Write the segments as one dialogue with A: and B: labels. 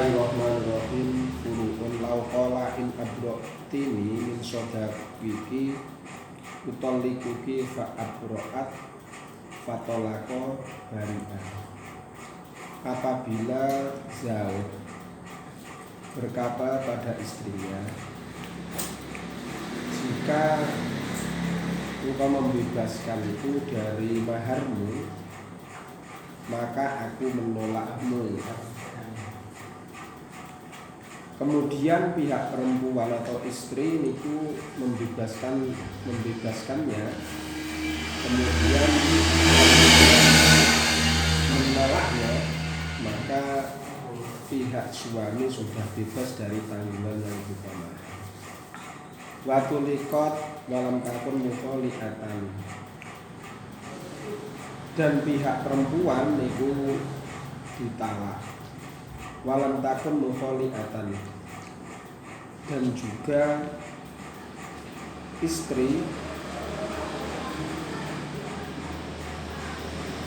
A: Bismillahirrahmanirrahim. Furu'un law qala in abrotini min sodaqiki utallikuki fa abro'at fatolako bari'ah. Apabila Zawj berkata pada istrinya, jika engkau membebaskanku dari maharmu, maka aku menolakmu. Kemudian pihak perempuan atau istri itu membebaskannya, kemudian menolaknya, maka pihak suami sudah bebas dari tanggungan yang utama. Watulikot walam takun mutoliatan, dan pihak perempuan itu ditalak walam takun mutoliatan, dan juga istri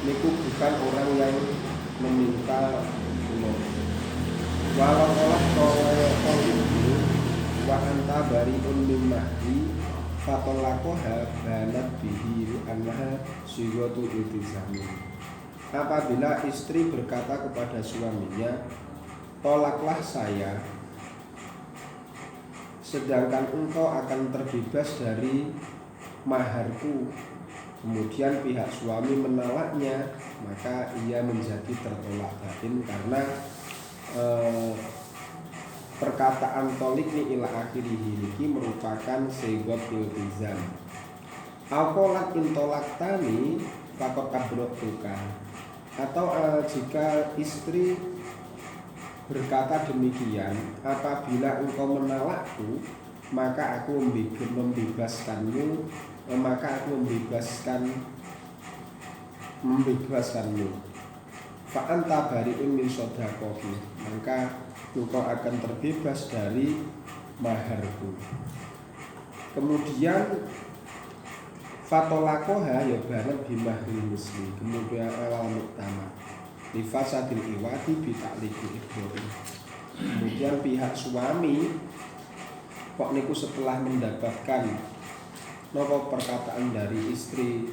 A: niku bukan orang yang meminta tolong. Walau olah tolong wa anta bari'un mimmahi fatolakoha banat bihi annaha syigatu iltizami. Apabila istri berkata kepada suaminya, tolaklah saya, sedangkan engkau akan terbebas dari maharku, kemudian pihak suami menolaknya, maka ia menjadi tertolak batin karena perkataan tolik ni ila akhirihi niki merupakan segot iltizam. Aqolat intolak tani fakot kabrotuka, atau jika istri berkata demikian, apabila engkau menolakku, maka aku membebaskanmu, maka aku membebaskanmu. Fa anta bari'un min sodaqoki, maka engkau akan terbebas dari maharku. Kemudian fatolakoha ya banat bimahri musli, kemudian awal muktamad lifasadil iwati bitakliku ibori. Kemudian pihak suami kok niku setelah mendapatkan nopo perkataan dari istri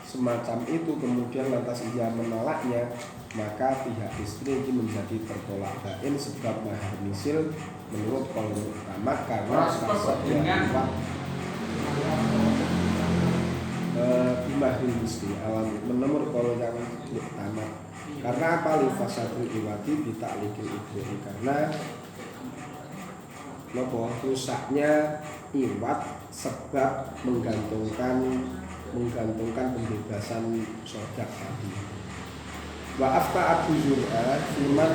A: semacam itu, kemudian lantas ia menolaknya, maka pihak istri ini menjadi tertolak bain sebab mahar misil menurut qaul utama karena fasadnya bimahri misli alam menurut qaul yang utama. Karena apa? Lifasadul iwati bitaklikil ibori, karena nopo rusaknya iwat sebab menggantungkan pembebasan sodak tadi. Wa afta Abu Zur'a iman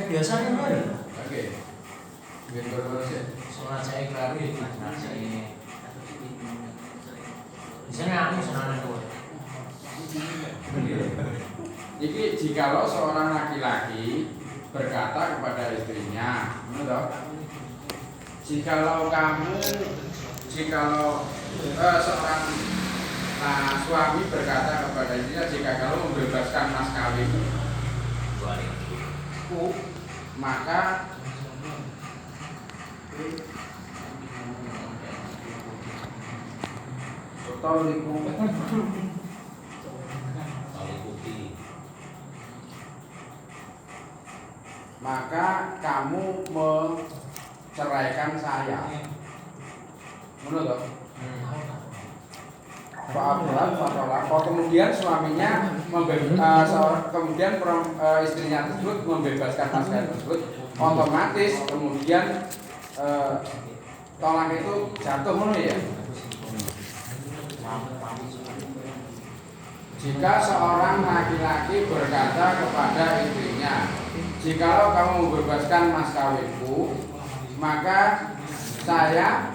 B: biasanya kan?
C: Oke.
B: Soal saya klari, biasanya aku senang itu.
C: Jadi jikalau seorang laki-laki berkata kepada istrinya, jikalau seorang suami berkata kepada istrinya, jika kalau membebaskan mas kawinku, maka maka kamu menceraikan saya. Menurut kemudian suaminya kemudian istrinya tersebut membebaskan mas kawin tersebut, otomatis kemudian tolak itu jatuh menurut ya. Jika seorang laki-laki berkata kepada istrinya, jikalau kamu membebaskan mas kawinku, maka saya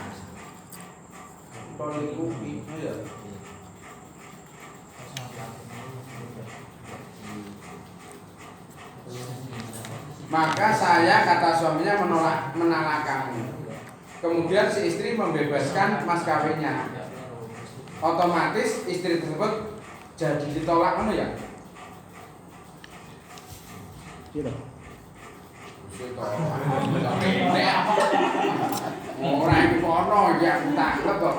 C: kata suaminya menolak kamu. Kemudian si istri membebaskan mas kawinnya. otomatis istri tersebut jadi ditolak ngono ya.
A: Iya.
C: Ora iki kono ya tangkep kok.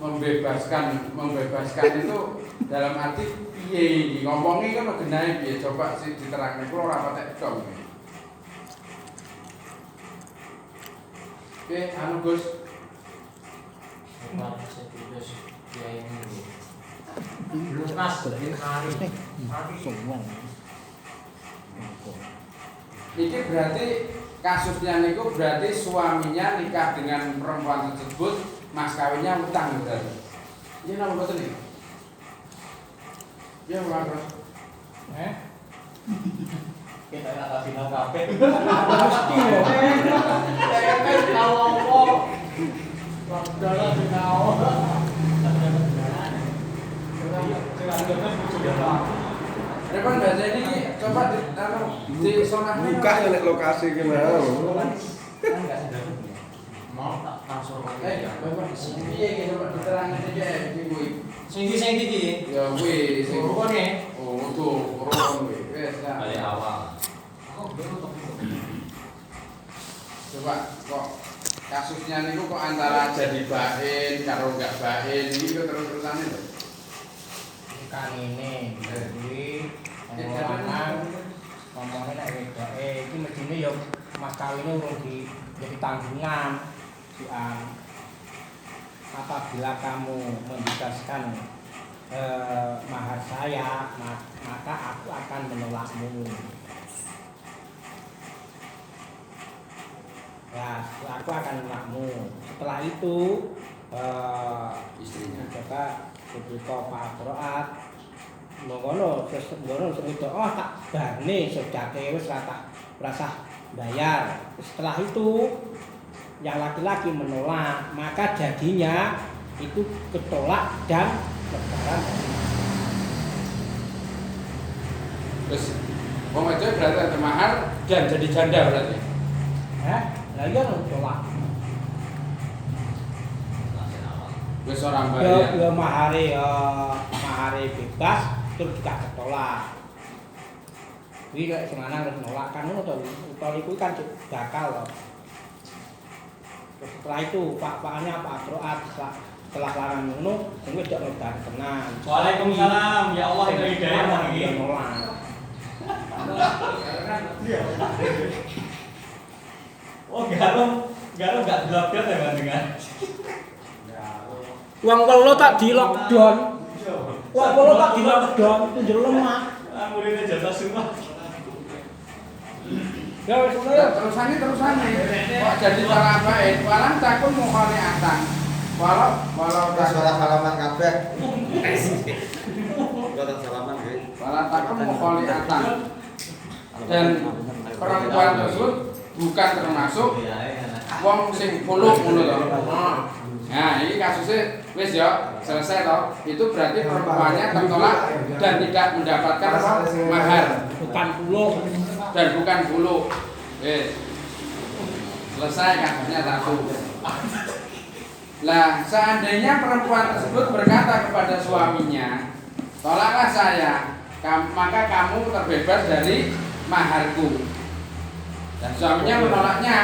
C: Membebaskan itu dalam arti piye iki ngomongi kan genahe piye coba sih diterangke kula ora patek dong. Oke, anu Gus.
B: Lunas hari.
C: Iki berarti kasusnya niku berarti suaminya nikah dengan perempuan tersebut, mas kawinnya utang berarti. Iya napa boten iki? Ya ora.
B: Kita nak kasih nama kafe.
A: Mesti lho.
B: Saya tahu apa. Dalam tahu.
C: Repot bahasa ini coba di sonah
A: Buka ya nek lokasi ki mau.
B: Kan enggak sedang. Mau tak transfer
C: Bapak di sini piye iki coba diterangin aja iki kuwi.
B: sing iki.
C: Ya kuwi sing
B: Rukune.
C: oh tuh rukun kuwi. Wes ya.
B: Dari awal.
C: Coba kok kasusnya niku kok antara jadi bain karo enggak bain iki kok terus-terusane lho.
B: Kan ini jadi lanang ngomongnya nek wedoke iki medine ya mas kawine urung jadi tanggungan apabila kamu membebaskan mahar saya maka aku akan menolakmu. Ya, aku akan menolakmu. Setelah itu
C: Istrinya
B: coba ketika Pak Proat ngono semudah tak bane sejake wis rasa bayar. Setelah itu yang laki-laki menolak, maka jadinya itu ketolak dan lebaran.
C: terus wong wedok berarti ada mahar dan jadi janda berarti.
B: Lah iya tolak.
C: Wis ora bayar.
B: Ya mahare bebas terus gak ketolak. Kuwi kok sing lanang harus nolak kan ngono to. Utawa iku kan bakal loh. Setelah itu Pak-paknya Pak Troat setelah larang ngono sing wis ndak lebar tenan.
D: Waalaikumsalam. Ya Allah itu hidayah nang iki.
B: Nolak.
D: Oh, garam gak gelap-gelap ya panjenengan.
B: Wong welo tak di lockdown. Wong welo tak di lockdown itu jero lemah.
D: Muridnya jasa semua.
B: Ya wis ngono ya.
C: Terusane kok jadi salah baik walang takun mukhali atang walau
E: Suara salaman kabeh. Suara salaman nggih.
C: walang takun mukhali atang dan perempuan tersebut bukan termasuk wong sing puluh ngono to. Nah, ini kasusnya wis ya selesai toh. Itu berarti perempuannya tertolak dan tidak mendapatkan mahar
B: Bukan puluh.
C: dan bukan bulu. Wis. Selesai kasusnya satu. Lah, seandainya perempuan tersebut berkata kepada suaminya, "Tolaklah saya, maka kamu terbebas dari maharku." Dan suaminya menolaknya.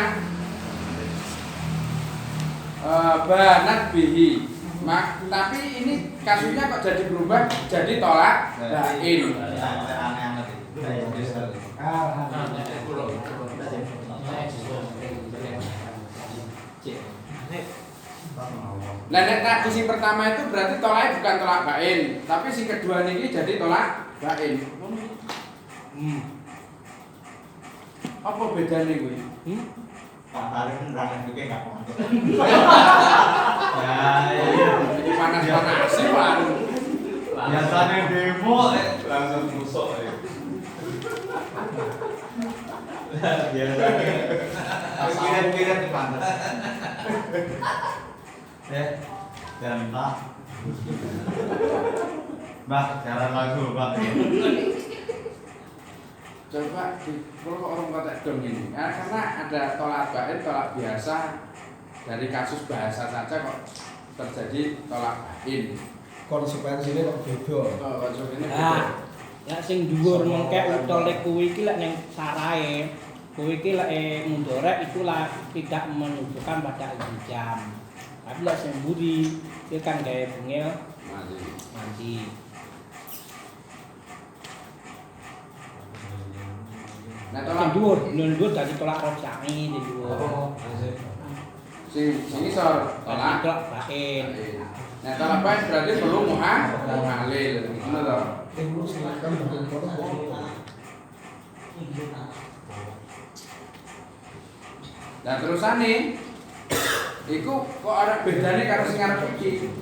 C: Banat bihi. Tapi ini kasusnya kok jadi berubah jadi tolak bain. Nah, nek sing pertama itu berarti tolak bukan tolak bain, tapi sing kedua niki jadi tolak bain. Apa bedanya kuwi?
E: Pak Arif nerangin juga nggak paham.
D: Ya, iya.
C: Ini panas-panas sih, Pak.
D: Biasanya demo langsung busuk ya. Biasanya.
E: Kira-kira di pantas.
D: Dan Mbak, cara lagu, Mbak.
C: Coba di kalau orang kata dong ini, karena ada tolak bain, tolak biasa, dari kasus bahasa saja kok terjadi tolak bain.
A: Konsekuensinya kok beda.
C: Oh, konsekuensinya
B: Nah, nek sing dhuwur mengke utole kuwi iki lek ning sarae, kuwi iki lek mundorek itu lah tidak menunjukkan pada jam. Tapi lek sing mburi itu kan gawe bengil mandi.
C: Nah,
B: Sing
C: tolak
B: dhuwur dadi tolak rojani sing dhuwur.
C: sing isor tolak
B: Tolak bain.
C: Nah, tolak bain berarti perlu muhalil, ngono to. Nah, terusane iku kok ana bedane karo sing arep iki.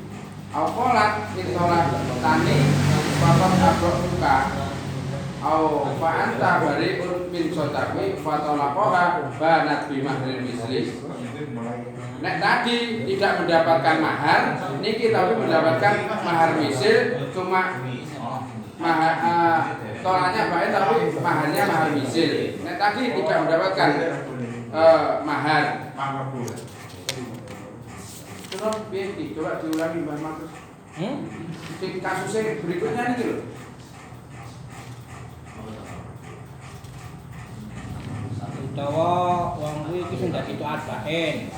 C: Awalat intolak tani bapak abrok buka. Au fa anta bariun min sotawi fatolaqoha banat bi mahril misli. Nek tadi tidak mendapatkan mahar, niki tapi mendapatkan mahar misil cuma mahar tolaknya baik tapi maharnya mahar misil. Nek tadi tidak mendapatkan mahar. Coba coba diulangi Mbak Markus. Kasusnya berikutnya nih loh.
B: Utawa wong kuwi iki sing dadi taat bain.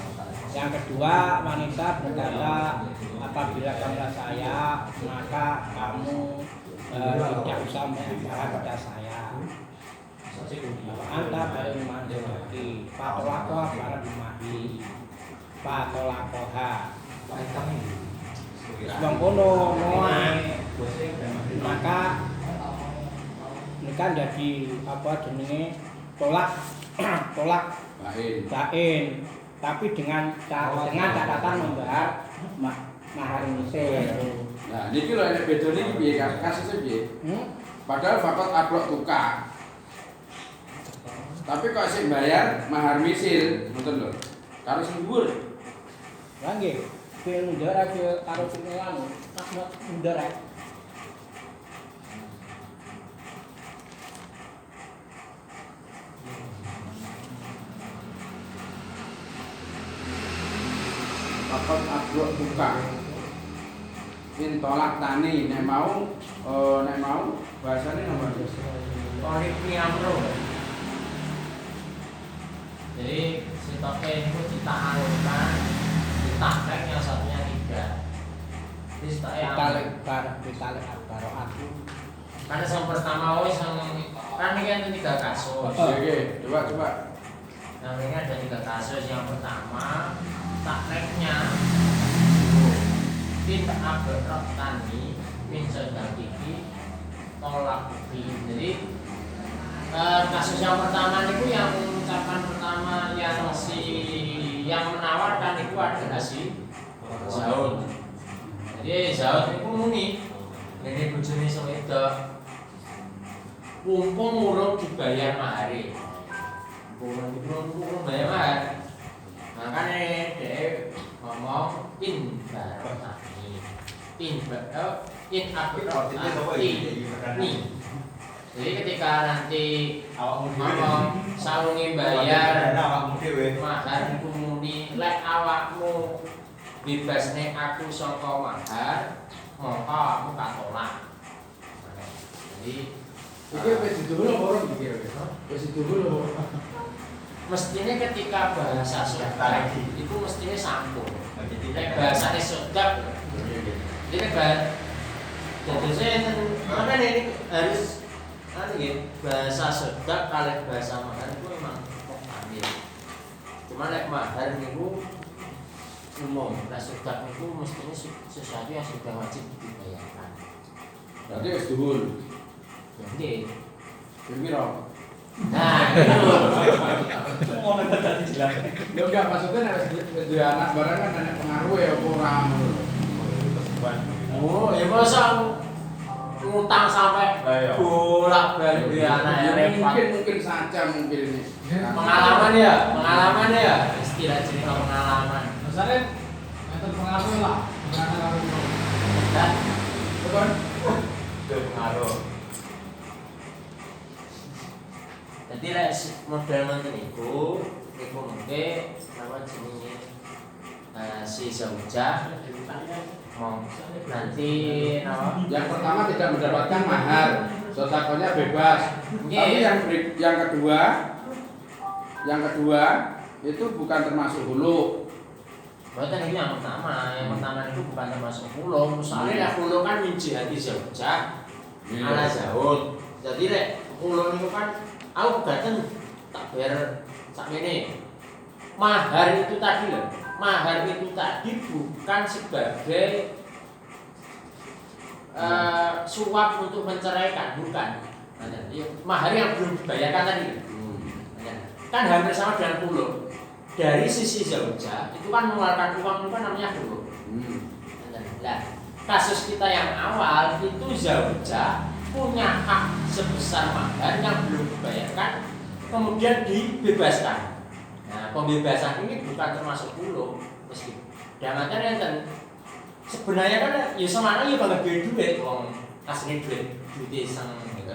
B: Yang kedua, wanita berkata apabila kamu saya, maka kamu tidak usah membayar pada saya. Anta baru mandiri, patolakoha para bimahi, patolakoha. Sebang kono noai, maka ini kan jadi apa jenenge tolak bain. Tapi dengan catatan membayar mahar misil.
C: Nah, niki lho nek bedone iki piye kasusnya piye? Padahal fakot ablok tukar. Tapi kok sing bayar mahar misil, ngoten lho. Karo sing dhuwur.
B: Lah nggih, sing ndara ke karo sing anu, tak ndara.
C: Fakot ablok tukar. Intolak tani nek mau bahasane napa?
D: Polipriamro. Jadi sitoke itu ditaruhkan, ditakrek yang satunya tidak. Jadi
B: Ditalik baroat.
D: Karena yang pertama wis kan ini kan 3 kasus.
C: Oke, coba.
D: Nah, ini ada 3 kasus. Yang pertama takreknya tidak aberok tani min sedangiki tolak bukti. Jadi kasus yang pertama itu yang ucapan pertama yang menawarkan itu adalah si Zaud. Jadi Zaud itu muni ini bojone wedok mumpung urung dibayar mahare. Urung bayar mahar. Makanya dia ngomong in abrok nih. Jadi ketika nanti ngomong saungi bayar mahar kumuni lek awakmu bebas nek aku saka mahar mongko awakmu katolak. Jadi
C: Oke, wis dulu orang pikir. Wis dulu.
D: mestinya ketika bahasa sodap itu mestinya sambung. Nek bahasane sodap ini kan jadi saya mana ini harus bahasa sodap kali bahasa mahar itu memang kok ambil. Cuma nek mahar itu umum, nek sodap itu mestinya sesuatu yang sudah wajib dibayarkan.
C: Berarti wis dulu.
D: Jadi
C: Piro?
D: nah itu
B: Ngono tadi jelas.
C: Ya enggak maksudnya nek dua anak barang kan ada pengaruh ya kurang.
D: oh ya masa ngutang sampai bolak-balik di anak repot.
C: Mungkin saja mungkin ini.
D: Pengalaman ya istilah cerita pengalaman.
B: Misalnya metode pengaruh lah.
D: Dan
C: Betul.
D: itu pengaruh. Jadi model nanti niku mungkin apa jenisnya si zaujah mau nanti
C: Yang pertama tidak mendapatkan mahar, sedekahnya bebas. Tapi yang kedua itu bukan termasuk hulu.
D: Berarti ini yang pertama itu bukan termasuk hulu. Soalnya hulu kan min jihati zaujah ala zaud. Jadi lek hulu itu kan aku gaten tak bayar sakmene. Mahar itu tadi loh. Mahar itu tadi bukan sebagai suap untuk menceraikan, bukan. Mahar yang belum dibayarkan tadi. Kan hampir sama dengan hulu. Dari sisi zaujah itu kan mengeluarkan uang itu kan namanya hulu. Nah, kasus kita yang awal itu zaujah punya hak sebesar mahar yang belum dibayarkan, kemudian dibebaskan. Nah, pembebasan ini bukan termasuk hulu, meskipun dalam artian enten sebenarnya kan ya semana ya bagi duit wong asli duit sang gitu.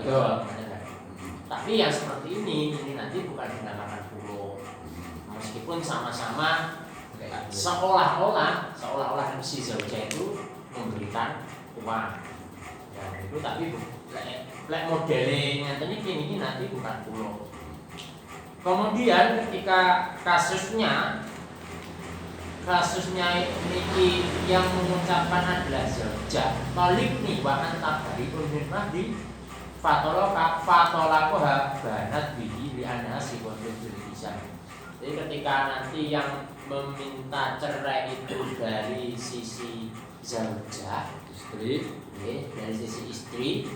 D: Tapi yang seperti ini nanti bukan dinamakan hulu, meskipun sama-sama seolah-olah si zaujah itu memberikan uang. Ya itu tapi lek modelnya ini nanti bukan hulu. Kemudian ketika kasusnya ini yang mengucapkan adalah zaujah tolik nih bahkan tabari unjun mahdi fatolakoha banat bihi li anasi konflik bisa. Jadi ketika nanti yang meminta cerai itu dari sisi zaujah istri, dari sisi istri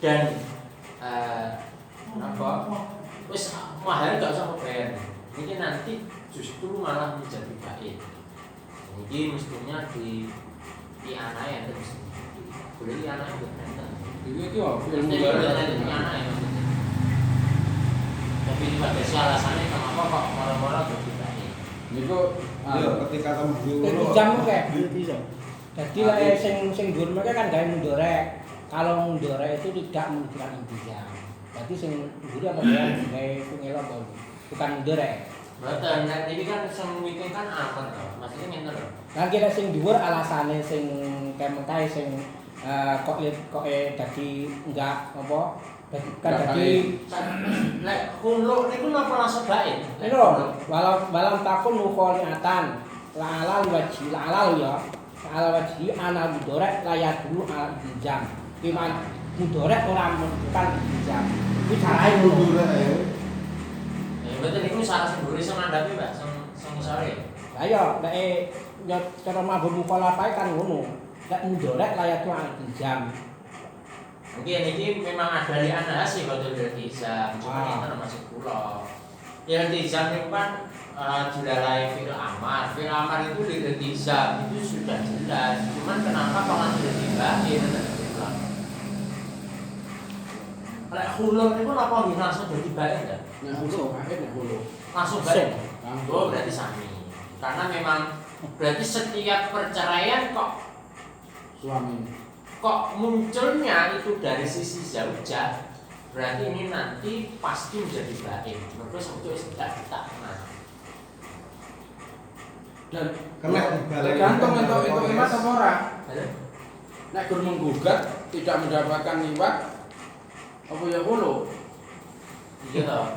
D: dan wis mahar gak usah bayar. Ini nanti justru malah menjadi baik. Ini mestinya di anak yang terus boleh di anak yang berkaitan.
C: Ini ilmu
D: di anak yang tapi ini pada alasannya kenapa kok orang-orang jadi baik.
C: Niku
A: ketika kamu
B: Itu jam kayak gitu. Jadi lah sing dhuwur mereka kan gawe mundorek. Kalau mundorek itu tidak menunjukkan intijam. Berarti sing dhuwur apa ya gawe pengelok apa bukan mundorek.
D: Betul, nah ini kan sing mikir kan apa to? Maksudnya ngene lho.
B: Lah kira sing dhuwur alasane sing kementai sing kok dadi enggak apa kan dadi
D: lek kulo niku napa langsung baik?
B: lho walau takun mukholiatan la ala wajhi la ala ya ala wajhi ana mudorek layak dulu ala jam iman mudorek ora bukan jam itu carae ngono
A: ya.
D: Betul niku salah sendiri sing ngandhapi Mbak sing sore.
B: lah ya nek ya cara mabur mukhalafah kan ngono lek mudorek layak dulu ala jam.
D: Mungkin ini memang ada di anak sih kalau dari tizam, cuma itu termasuk pulau. Yang tizam itu kan dilalai fil amar itu dari tizam itu sudah jelas. Cuman kenapa kalau sudah dibahas pulang? Kalau hulur itu apa langsung jadi baik ya? Langsung baik. Oh berarti sami. Karena memang berarti setiap perceraian kok munculnya itu dari sisi zaujah, berarti ini nanti pasti menjadi baik. Terus untuk tidak nah.
C: dan
A: Kena
C: tergantung untuk iwat apa ora.
D: Halo?
C: Nek gur menggugat tidak mendapatkan iwat apa ya hulu.
D: Iya toh.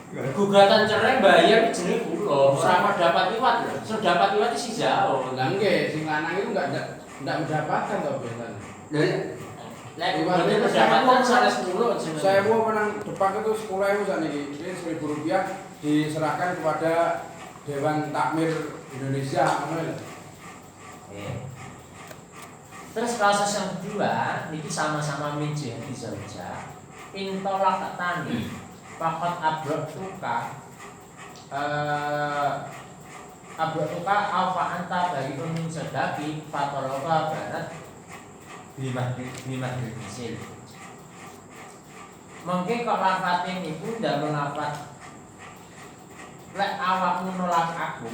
D: Gugatan cerai bayar jenenge kula, ora dapat iwat lho. Sing dapat iwat si jauh.
C: Lah nggih, sing lanang itu enggak mendapatkan toh biasanya.
D: Lek iwatnya mendapatkan 10 jenenge.
C: Saya mau menang depak itu 10.000 saniki. Ini Rp1.000 diserahkan kepada Dewan Takmir Indonesia, ngono lho.
D: Terus kasus yang kedua, ini sama-sama min jihati zaujah. Intolak tani, fakot abrok tuka, alfa anta bagi min sedaki, fatoloka barat, bimah bermisil. Mungkin kok lafatin itu tidak melafat lek awakmu nolak aku.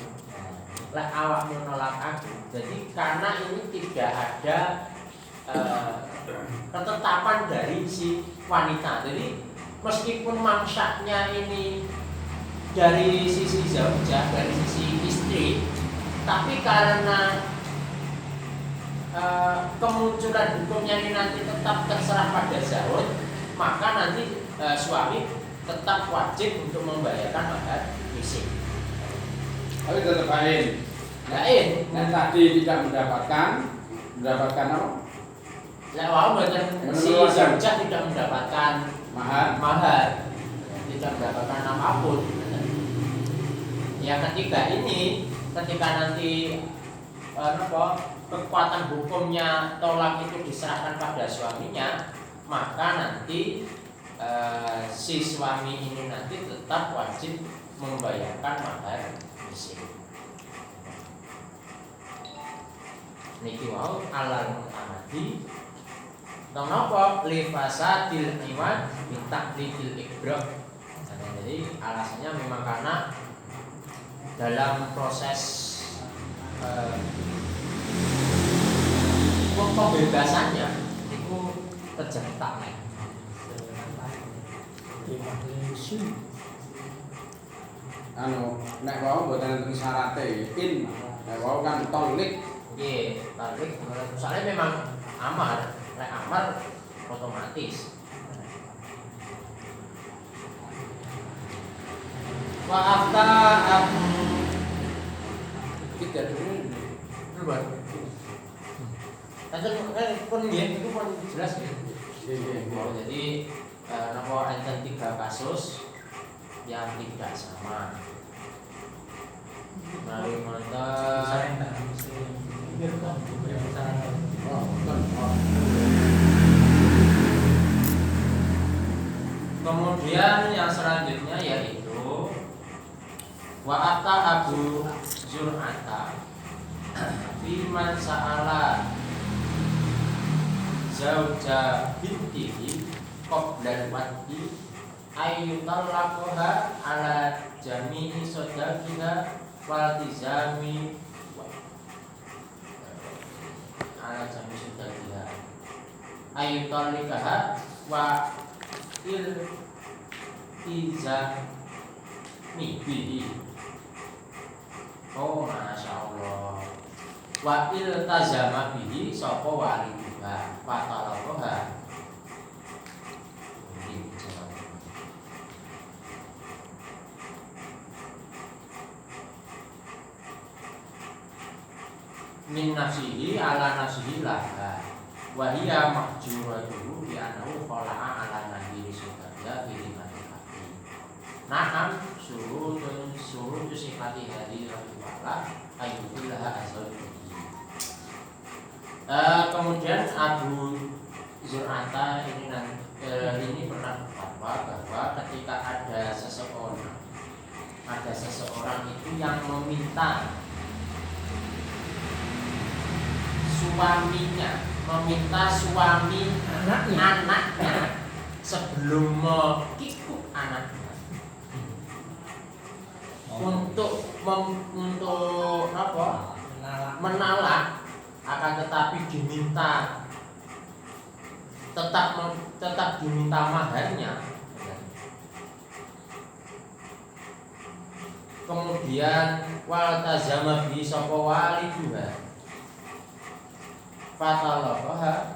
D: Lek awakmu nolak aku. Jadi karena ini tidak ada ketetapan dari si wanita. Jadi meskipun mangsaknya ini dari sisi zaujah, dari sisi istri, Tapi karena kemunculan hukumnya ini nanti tetap terserah pada zauj, maka nanti suami tetap wajib untuk membayarkan mahar fisik.
C: Tapi tetap lain.
D: Lain.
C: Yang tadi tidak mendapatkan apa?
D: Lah wau mboten si zaujah tidak mendapatkan mahar, tidak mendapatkan apapun. Yang ketiga ini, ketika nanti kekuatan hukumnya tolak itu diserahkan pada suaminya, maka nanti si suami ini nanti tetap wajib membayarkan mahar fisik. Niki wau alal mutamadi napa li fasadil iman bi taqlidil ibrah. Jadi alasannya memang karena dalam proses pembebasannya itu terjadi taklid.
C: Nek wau mboten enten syarate in. Nek wau kan tolik.
D: Nggih, taklid soalnya memang amar, nek amar otomatis. Wa afta kita dulu buat. Enten pun nggih itu pun jelas nggih. Jadi napa enten 3 kasus yang tidak sama. Mari mantap. Kemudian yang selanjutnya yaitu wa'ata Abu Zur'ata biman sa'ala zauja bintihi qabla al-wadi ayyutallaqaha ala jami'i sodaqiha waltizami ala jami'i sodaqiha ayyutallaqaha wa iltizami bihi. Oh masya Allah. Wa iltazama bihi sapa walidiha wa talaqaha. Min nafsihi ala nafsihi laha wa hiya mahjuratuhu bi annahu khala'a ala nabi sallallahu alaihi wasallam. Na'am surutun sifati hadhihi wala ayyullaha azza. Kemudian Abu Zur'ata ini pernah berfatwa bahwa ketika ada seseorang itu yang meminta suami anaknya sebelum mengikut anaknya untuk menalak, akan tetapi diminta tetap diminta maharnya. Kemudian wal tazama bi sapa waliduha fatolakkoha.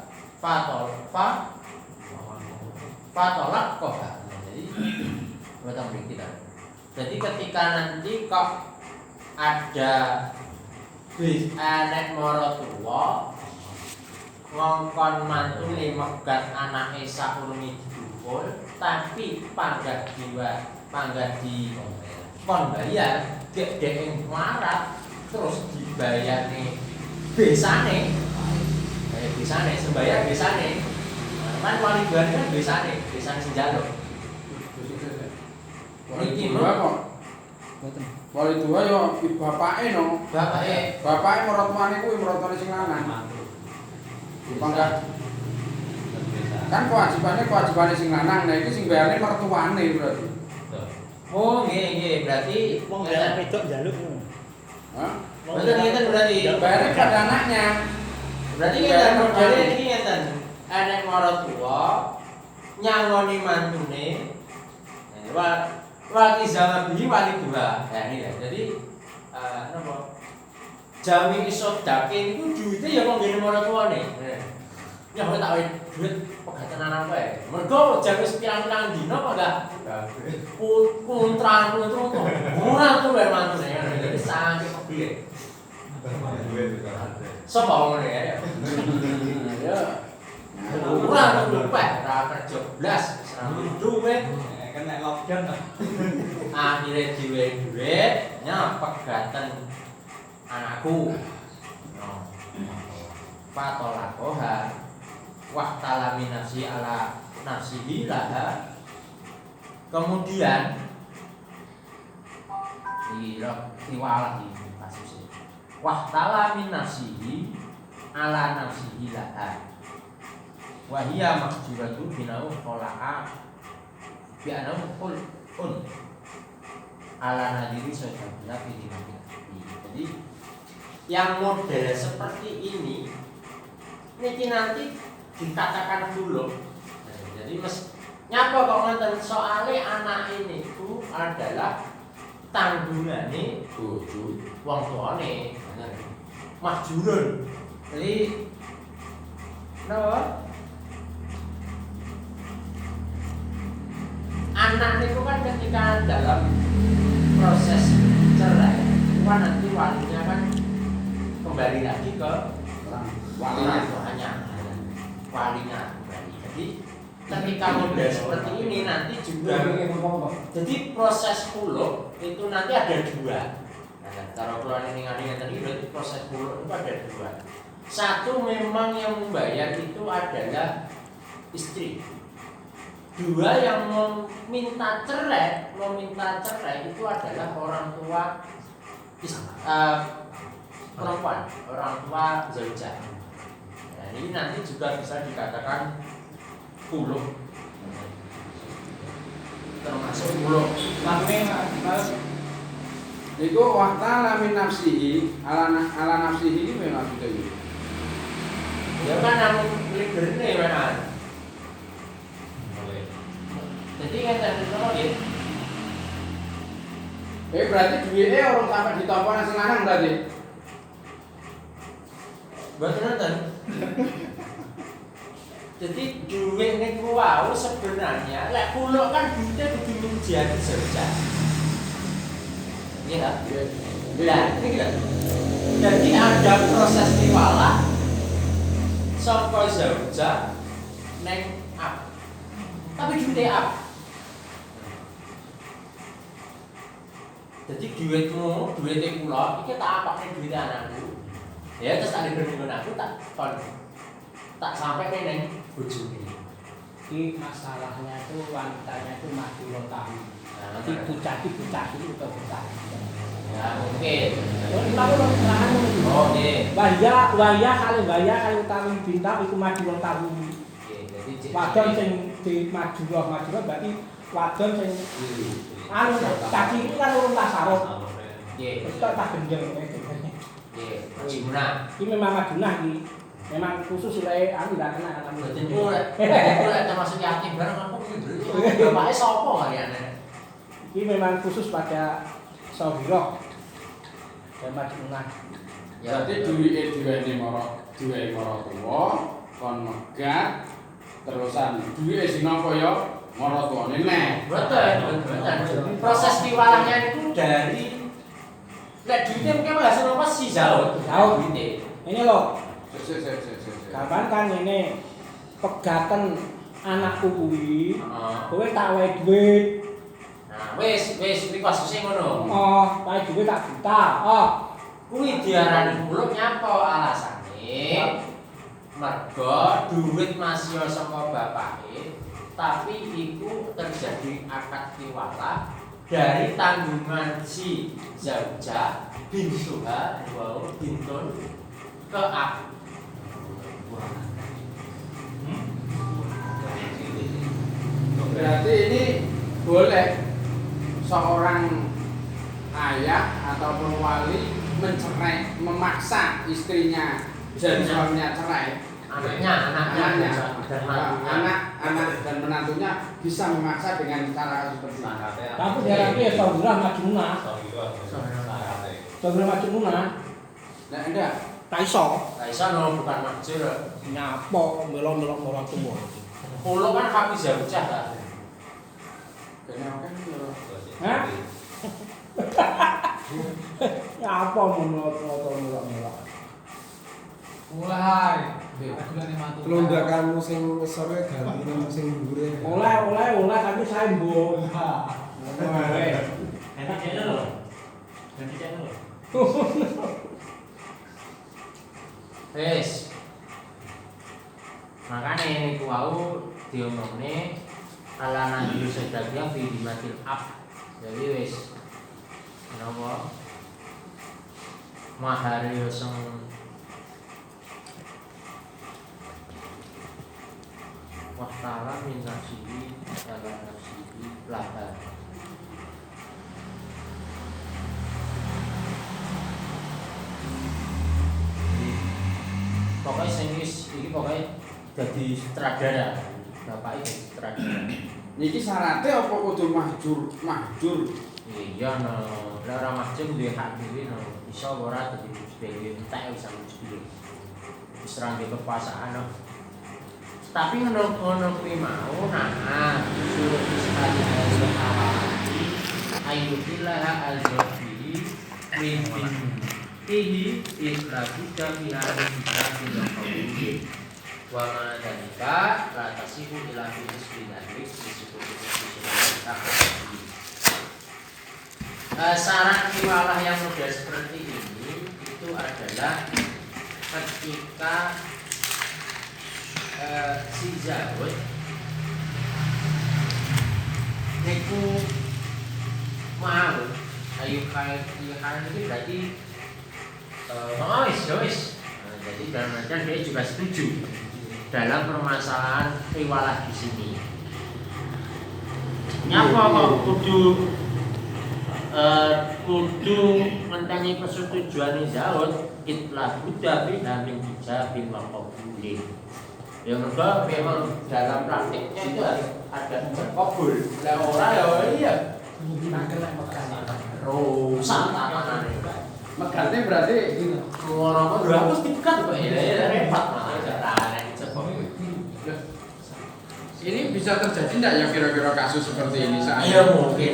D: Jadi ketika nanti kok ada anak maratua ngongkon mantune megat anake saurunge didukul, tapi panggah di kon bayar dhek marat terus dibayarne besane sembayar besane. Kan wali bahan kan besane sing njaluk. Niki
C: kok. Wali dua yo bapake no. Bapake mertuane kuwi mertuane sing lanang. Pangkat. Kan kewajibane sing lanang, nah iki sing bayarne mertuane berarti.
D: Oh, nggih, berarti
B: Wong lanang wedok njaluk ngono.
C: Hah?
D: Betul ngeten berarti.
C: Bayarne pada anaknya.
D: Berarti ngeten modele iki ngeten. Anak maratuwa nyangoni mantune. Wali zaman bihi wali dua. Nah ini ya. Jadi napa? jami iso dake niku duwite ya kok ngene marang tuane. Ya kok tak duit pegatan anak wae. Mergo jami sepirang-pirang dina kok enggak kontrak terus murah tuh wae mantune. Jadi sange kepiye. Sapa ngene ya? Ya. Murah tuh wae ra kerja blas, serang duit.
E: Kena lockdown.
D: Akhirnya duit nya pegatan anakku. Fatolakoha wahtalami nafsi ala nafsihi laha. Kemudian diwalah ini kasusnya. Wahtalami nafsihi ala nafsihi laha. Wahia makjuratu binau khola'a bi'anau qul'un ala nadiri sodabila fidimati. Jadi yang model seperti ini nanti dikatakan dulu. Jadi nyapa kok nonton soalnya anak ini itu adalah tanggungannya bojo wong tuane, mahjurun. Jadi anak itu kan ketika dalam proses cerai itu kan nanti walinya kan kembali lagi ke orang tuanya, walinya kembali. Jadi ketika model seperti ini nanti juga jadi proses puluh itu nanti ada dua. Nah, kalau keluar ini tadi berarti proses puluh itu ada dua. Satu memang yang membayar itu adalah istri. Dua yang meminta cerai itu adalah orang tua perempuan, orang tua zaujah. Nah, ini nanti juga bisa dikatakan puluh, termasuk puluh.
C: Iku waqtala min nafsihi ala nafsihi iki memang maksudnya.
D: Ya kan namun liberne kan. Jadi kan tadi ya.
C: Berarti duitnya orang sampai ditompo nang lanang berarti.
D: Betul nonton. Jadi duit niku wau sebenarnya lek kula kan duitnya kudu menjadi zaujah. Iya. Lah, ini kan. Jadi ada proses tiwalah saka zaujah neng up. Tapi duitnya up. Jadi duitmu, duitnya kula iki tak apakne duit anakku. Ya terus tak diberi aku tak sampai neng bojone.
B: Ini masalahnya itu wanitanya itu masih belum tahu. Nanti bocah itu udah bocah.
D: Ya mungkin.
B: Oh nggih. Waya kali utawi bintang iku maju wong tahu.
D: Nggih,
B: wadon sing di maju berarti wadon sing anu kaki iki kan urung tasaruf.
D: Nggih.
B: Terus tak gendeng.
D: Nggih, Majmunah.
B: Ini memang Majmunah iki. Memang khusus oleh anu ndak kena kamu.
D: Betul lek termasuk yatim bareng aku iki. Bapake sapa kaliane?
B: Ini memang khusus pada Sohiroh dan Majmunah.
C: Ya berarti duwike moro tuwa kon megat terusan duwike sing napa ya moro tuwane neh.
D: Betul. Proses tiwalahnya itu dari lek duitnya mungkin hasil apa sih jauh duitnya.
B: Ini loh.
C: Sik.
B: Kapan kan ini pegatan anakku kuwi. Kowe tak wae duit.
D: Nah, wis iki kasusé ngono.
B: Oh, wae duit tak juta. Oh,
D: Kuwi diarani muluk nyapa alasane? Mergo duit masih saka bapake, tapi iku terjadi akad tiwalah dari tanggungan si zaujah bintuha wa bintun ke aku.
C: Berarti ini boleh seorang ayah ataupun wali mencerai, memaksa istrinya dan suaminya cerai.
D: Anaknya
C: anak dan menantunya bisa memaksa dengan cara seperti ini.
B: tapi diarani ya Sohiroh Majmunah. Sohiroh Majmunah.
C: Nah, enggak.
B: Tak iso.
D: Nah, bukan makjur.
B: Nyapa melok-melok orang tua.
D: Pulau kan habis ya pecah kan.
C: Kayaknya oke lho.
B: Hah? Nyapa melok-melok.
F: Mulai.
A: Kelondakanmu sing sore ganti nang sing dhuwure.
B: Oleh tapi saya mbok.
D: Ganti channel loh. Ganti channel loh. Wes. Makanya ini kuau diomongnya ala nabi sedagnya fi dimatil up. Jadi wes. Kenapa? Mahari yoseng wahtala min nafsihi ala nafsihi lahar. Pokoknya sengis ini pokoknya jadi sutradara. Bapak itu sutradara.
C: Niki syaratnya apa kudu mahjur?
D: Iya no, ora mahjur duwe hak dhewe no. Iso ora dadi sebagai entek bisa mesti. Wis ra ndek kekuasaan no. Tapi ngono kuwi mau nah suruh sekali awali ayyubillah al-jawfi min fihi islamu jami'an kita bilang kabul wa ma dalika la tasihu ila bismillahir syarat iwalah yang mudah seperti ini itu adalah ketika si Zawud niku mau ayo kaya ini berarti wis. Jadi dalam artian dia juga setuju dalam permasalahan riwalah di sini. Nyapa kok kudu mentangi persetujuan Zawud itlah buddha biha min ijabin wa qabulin. Ya mereka memang dalam praktiknya itu ada kabul. Lah ora ya iya. Rusak tanganane.
C: Megane berarti
D: Orang berapa dipekat kok ya repot malah carane cepet.
C: ini bisa terjadi enggak ya kira-kira kasus seperti ini saat
D: Iya mungkin